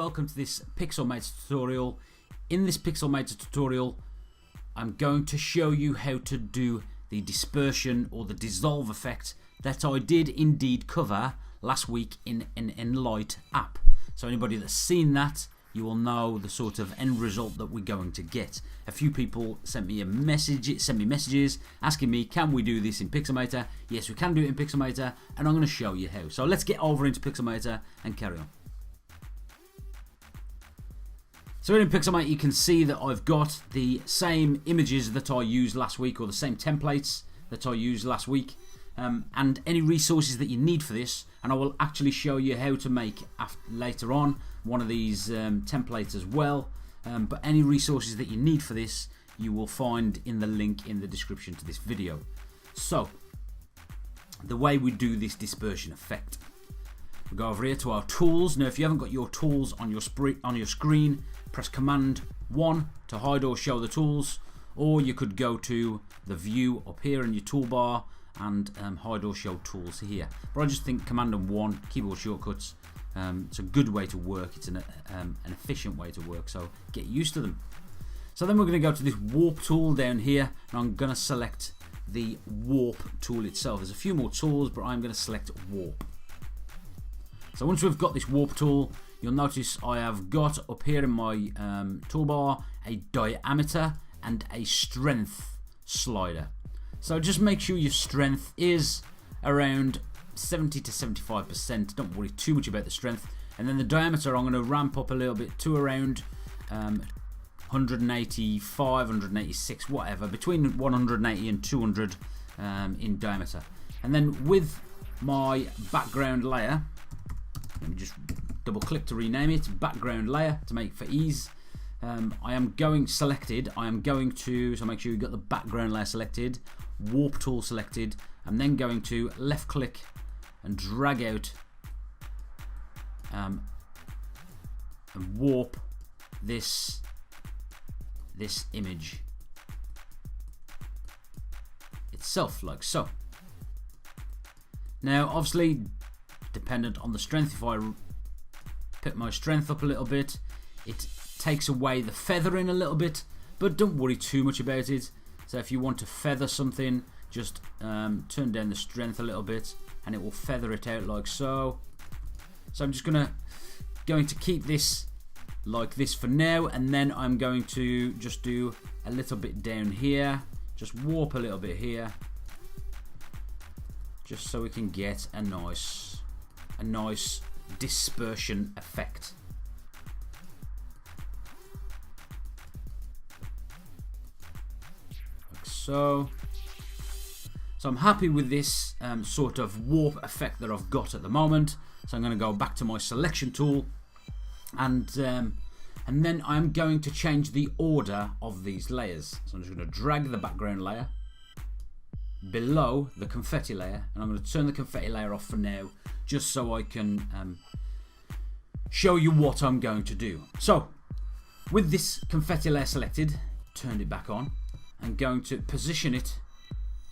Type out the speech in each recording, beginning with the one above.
welcome to this Pixelmator tutorial. In this Pixelmator tutorial, I'm going to show you how to do the dispersion or the dissolve effect that I did indeed cover last week in an Enlight app. So anybody that's seen that, you will know the sort of end result that we're going to get. A few people sent me messages asking me, can we do this in Pixelmator? Yes, we can do it in Pixelmator, and I'm going to show you how. So let's get over into Pixelmator and carry on. So in Pixelmator you can see that I've got the same images that I used last week, or the same templates that I used last week, and any resources that you need for this, and I will actually show you how to make later on one of these templates as well, but any resources that you need for this you will find in the link in the description to this video. So the way we do this dispersion effect, we go over here to our tools. Now if you haven't got your tools on your screen, press Command 1 to hide or show the tools, or you could go to the view up here in your toolbar and hide or show tools here. But I just think Command and 1 keyboard shortcuts, it's a good way to work. It's an efficient way to work, so get used to them. So then we're going to go to this warp tool down here, and I'm going to select the warp tool itself. There's a few more tools, but I'm going to select warp. So once we've got this warp tool, you'll notice I have got up here in my toolbar a diameter and a strength slider. So just make sure your strength is around 70 to 75%. Don't worry too much about the strength. And then the diameter I'm going to ramp up a little bit to around 185, 186, whatever, between 180 and 200 in diameter. And then with my background layer, let me just double click to rename it, background layer, to make for ease. I am going to, so make sure you've got the background layer selected, warp tool selected. I'm then going to left click and drag out and warp this image itself, like so. Now obviously dependent on the strength, if I put my strength up a little bit, it takes away the feathering a little bit, but don't worry too much about it. So if you want to feather something, just turn down the strength a little bit and it will feather it out like so. So I'm just going to keep this like this for now, and then I'm going to just do a little bit down here, just warp a little bit here, just so we can get a nice dispersion effect. Like so. So I'm happy with this sort of warp effect that I've got at the moment. So I'm going to go back to my selection tool, and then I'm going to change the order of these layers. So I'm just going to drag the background layer below the confetti layer, and I'm going to turn the confetti layer off for now, just so I can show you what I'm going to do. So with this confetti layer selected, turned it back on, I'm going to position it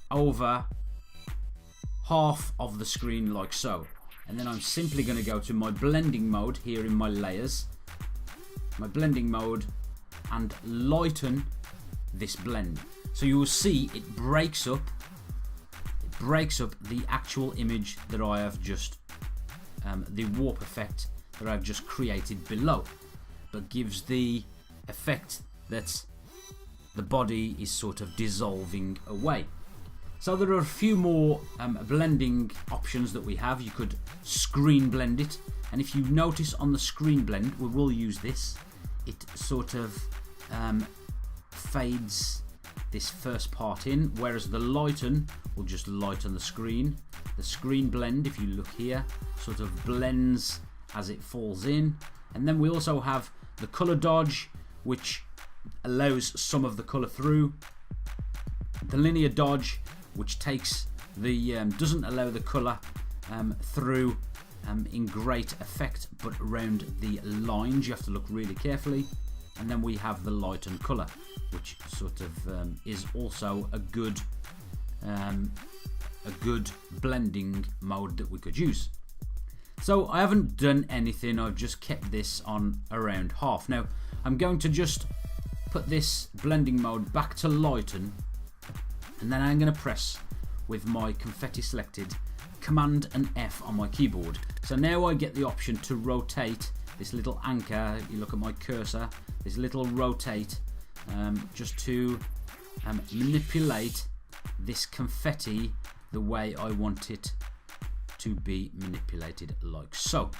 over half of the screen like so, and then I'm simply going to go to my blending mode here in my layers, my blending mode, and lighten this blend. So you will see it breaks up the actual image that I have just the warp effect that I've just created below, but gives the effect that the body is sort of dissolving away. So there are a few more blending options that we have. You could screen blend it, and if you notice on the screen blend, we will use this, it sort of fades this first part in, whereas the lighten will just lighten the screen. The screen blend, if you look here, sort of blends as it falls in. And then we also have the color dodge, which allows some of the color through. The linear dodge, which takes the doesn't allow the color through in great effect, but around the lines you have to look really carefully. And then we have the lighten color, which sort of is also a good blending mode that we could use. So I haven't done anything, I've just kept this on around half. Now I'm going to just put this blending mode back to lighten, and then I'm going to press with my confetti selected Command and F on my keyboard. So now I get the option to rotate this little anchor. You look at my cursor, this little rotate, just to manipulate this confetti the way I want it to be manipulated, like so.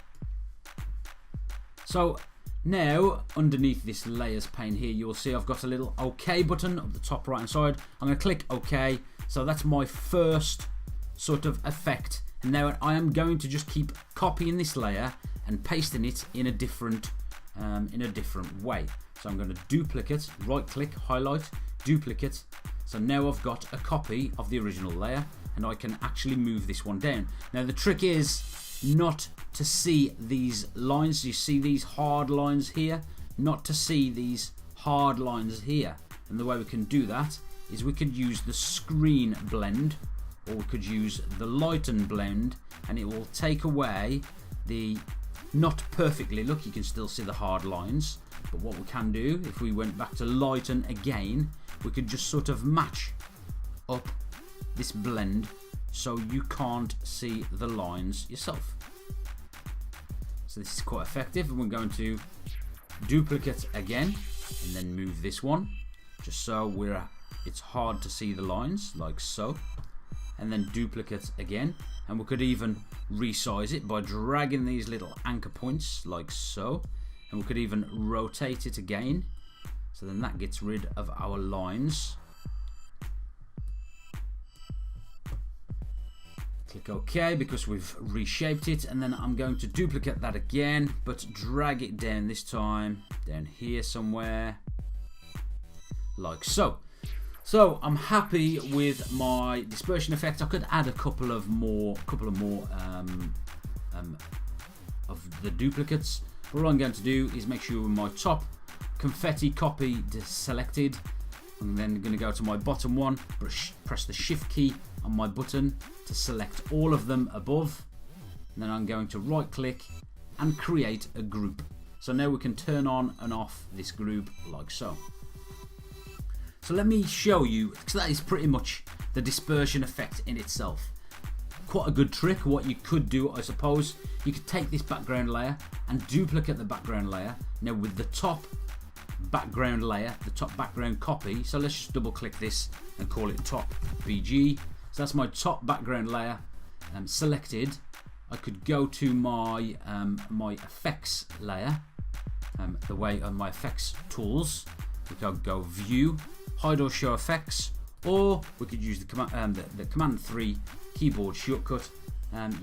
So now underneath this layers pane here, you'll see I've got a little OK button up the top right hand side. I'm going to click OK. So that's my first sort of effect, and now I am going to just keep copying this layer and pasting it in a different way. So I'm going to duplicate, right click, highlight, duplicate. So now I've got a copy of the original layer, and I can actually move this one down. Now the trick is not to see these lines. You see these hard lines here, not to see these hard lines here. And the way we can do that is we could use the screen blend, or we could use the lighten blend, and it will take away the not perfectly, look, you can still see the hard lines, but what we can do, if we went back to lighten again, we could just sort of match up this blend so you can't see the lines yourself. So this is quite effective, and we're going to duplicate again and then move this one just so it's hard to see the lines, like so, and then duplicate again. And we could even resize it by dragging these little anchor points like so, and we could even rotate it again, so then that gets rid of our lines. Click OK because we've reshaped it, and then I'm going to duplicate that again, but drag it down this time, down here somewhere, like so. So I'm happy with my dispersion effect. I could add a couple of more of the duplicates. All I'm going to do is make sure my top confetti copy is selected. I'm then going to go to my bottom one, press the shift key on my button to select all of them above. And then I'm going to right click and create a group. So now we can turn on and off this group like so. So let me show you, because that is pretty much the dispersion effect in itself. Quite a good trick. What you could do, I suppose, you could take this background layer and duplicate the background layer. Now with the top background layer, the top background copy, so let's just double click this and call it top BG. So that's my top background layer selected. I could go to my my effects layer, the way on my effects tools. We could go view, hide or show effects, or we could use the command 3 keyboard shortcut,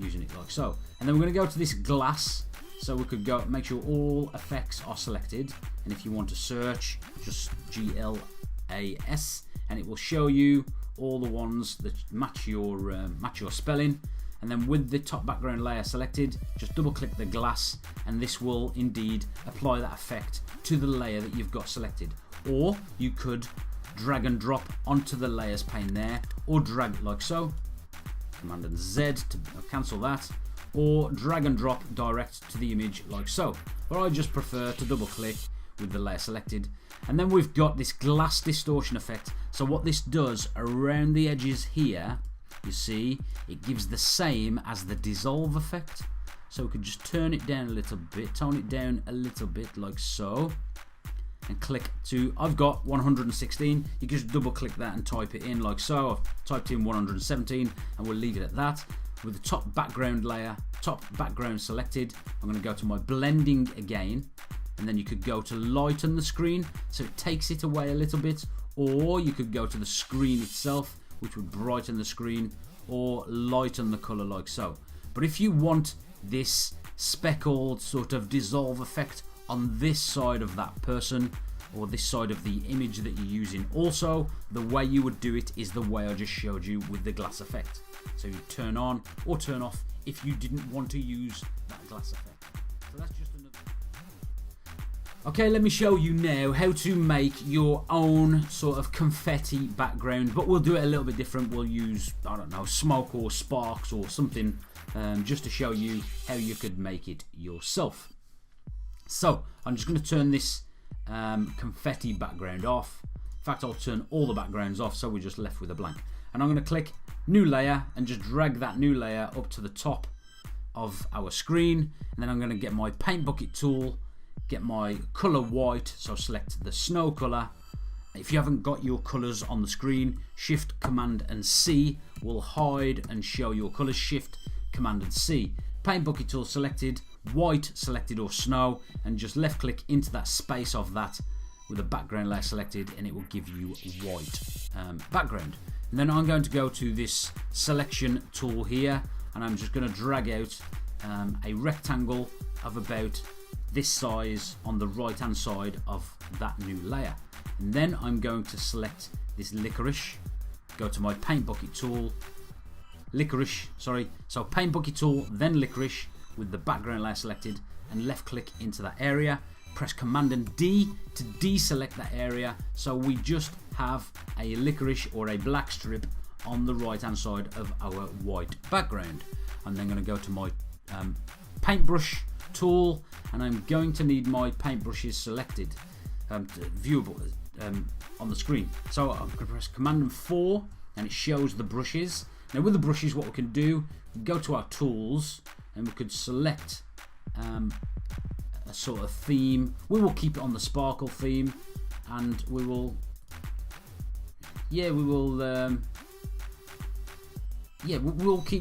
using it like so. And then we're going to go to this glass, so we could go make sure all effects are selected, and if you want to search, just GLAS, and it will show you all the ones that match your spelling. And then with the top background layer selected, just double click the glass, and this will indeed apply that effect to the layer that you've got selected. Or you could drag and drop onto the layers pane there, or drag like so, Command and Z to cancel that, or drag and drop direct to the image like so. But I just prefer to double click with the layer selected. And then we've got this glass distortion effect. So what this does around the edges here, you see, it gives the same as the dissolve effect. So we could just turn it down a little bit, tone it down a little bit like so, and click to, I've got 116, you can just double click that and type it in like so. I've typed in 117 and we'll leave it at that. With the top background layer, top background selected, I'm going to go to my blending again, and then you could go to lighten the screen, so it takes it away a little bit, or you could go to the screen itself, which would brighten the screen, or lighten the color like so. But if you want this speckled sort of dissolve effect on this side of that person, or this side of the image that you're using, also the way you would do it is the way I just showed you with the glass effect. So you turn on or turn off if you didn't want to use that glass effect. So that's just another. Okay, let me show you now how to make your own sort of confetti background, but we'll do it a little bit different. We'll use, I don't know, smoke or sparks or something, just to show you how you could make it yourself. So I'm just going to turn this confetti background off. In fact, I'll turn all the backgrounds off, so we're just left with a blank. And I'm going to click new layer and just drag that new layer up to the top of our screen. And then I'm going to get my paint bucket tool, get my color white, so select the snow color. If you haven't got your colors on the screen, Shift, Command and C will hide and show your colors. Shift, Command and C. Paint bucket tool selected, white selected or snow, and just left click into that space of that with a background layer selected, and it will give you white background. And then I'm going to go to this selection tool here, and I'm just going to drag out a rectangle of about this size on the right hand side of that new layer. And then I'm going to select this licorice, go to my paint bucket tool, so paint bucket tool, then licorice with the background layer selected, and left click into that area, press Command and D to deselect that area, so we just have a licorice or a black strip on the right hand side of our white background. I'm then going to go to my paintbrush tool, and I'm going to need my paintbrushes selected, viewable on the screen. So I'm going to press Command and 4, and it shows the brushes. Now with the brushes, what we can do, go to our tools, and we could select a sort of theme. We will keep it on the sparkle theme, and we'll keep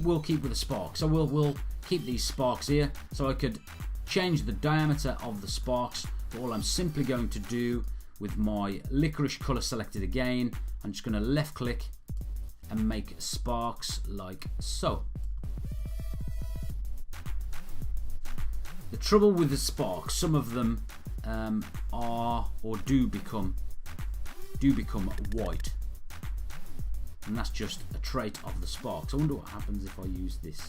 with the spark. So we'll keep these sparks here. So I could change the diameter of the sparks, but all I'm simply going to do with my licorice color selected again, I'm just going to left click and make sparks like so. The trouble with the sparks, some of them are or do become white, and that's just a trait of the sparks. I wonder what happens if I use this.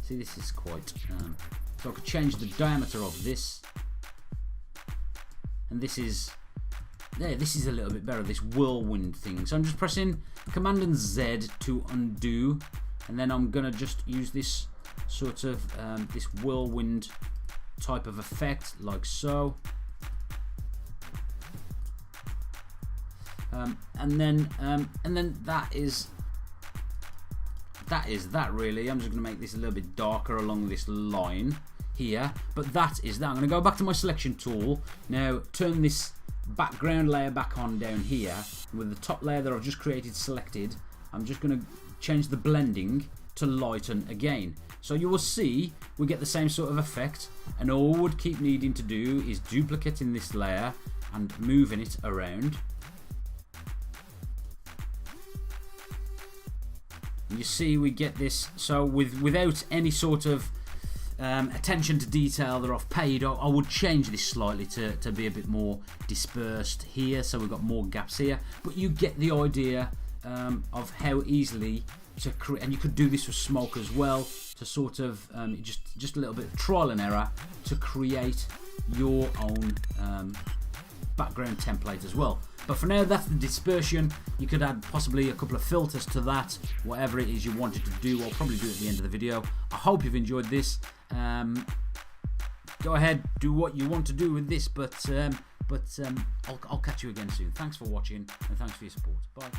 See, this is quite so I could change the diameter of this, and this is a little bit better, this whirlwind thing. So I'm just pressing Command and Z to undo, and then I'm gonna just use this sort of this whirlwind type of effect like so, and then that is that really. I'm just going to make this a little bit darker along this line here, but that is that. I'm going to go back to my selection tool now, turn this background layer back on down here with the top layer that I've just created selected. I'm just going to change the blending to lighten again, so you will see we get the same sort of effect, and all we would keep needing to do is duplicating this layer and moving it around. You see we get this, so without any sort of attention to detail that I've paid. I would change this slightly to be a bit more dispersed here, so we've got more gaps here, but you get the idea of how easily to create, and you could do this with smoke as well, to sort of just a little bit of trial and error to create your own background template as well. But for now, that's the dispersion. You could add possibly a couple of filters to that, whatever it is you wanted to do. I'll probably do it at the end of the video. I hope you've enjoyed this. Go ahead, do what you want to do with this, but I'll catch you again soon. Thanks for watching, and thanks for your support. Bye.